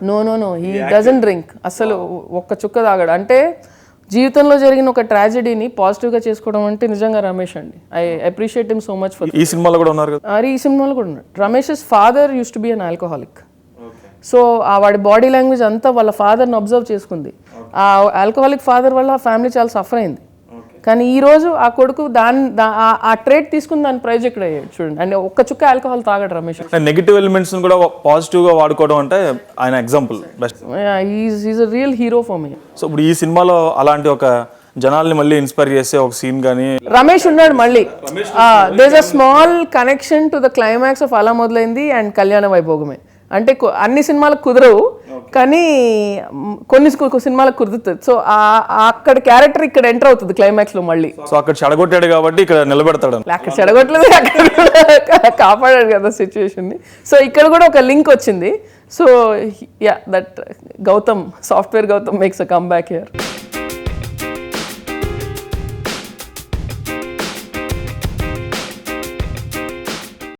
No he doesn't drink, అసలు ఒక్క చుక్క తాగాడు. అంటే జీవితంలో జరిగిన ఒక ట్రాజెడీని పాజిటివ్గా చేసుకోవడం అంటే నిజంగా రమేష్ అండి. I appreciate him so much for. ఈ సినిమాలో కూడా ఉన్నారు కదా. ఈ సినిమాలో కూడా ఉన్నాడు. Ramesh father use to be an alcoholic. So ఆ వాడి బాడీ లాంగ్వేజ్ అంతా వాళ్ళ ఫాదర్ని అబ్జర్వ్ చేసుకుంది. ఆ ఆల్కహాలిక్ ఫాదర్ వల్ల ఫ్యామిలీ చాలా సఫర్ అయింది. కానీ ఈ రోజు ఆ కొడుకు ఆ ట్రేట్ తీసుకుని దాని ప్రొజెక్ట్ అయ్యాడు చూడండి. అంటే ఒక్క చుక్క ఆల్కహాల్ తాగాడు రమేష్. నెగిటివ్ ఎలిమెంట్స్ కూడా పాజిటివ్ గా వాడుకోవడం అంటే ఆయన example best. Is a real hero for me. So ఇప్పుడు ఈ సినిమాలో అలాంటి ఒక జనాల్ని మళ్ళీ ఇన్స్పైర్ చేసే ఒక సీన్ కానీ రమేష్ ఉన్నాడు మళ్ళీ. There is a small connection to the climax of అలా మొదలైంది అండ్ కళ్యాణ వైభోగమే. అంటే అన్ని సినిమాలకు కుదరవు కానీ కొన్ని సినిమాలకు కుదురుతుంది. సో అక్కడ క్యారెక్టర్ ఇక్కడ ఎంటర్ అవుతుంది క్లైమాక్స్ లో మళ్ళీ. సో అక్కడ చెడగొట్టాడు కాబట్టి ఇక్కడ నిలబెడతాడు. అక్కడ చెడగొట్టలేదు, అక్కడ కాపాడాడు కదా సిచ్యువేషన్ ని. సో ఇక్కడ కూడా ఒక లింక్ వచ్చింది. So yeah, that Gautam, software Gautam makes a comeback here.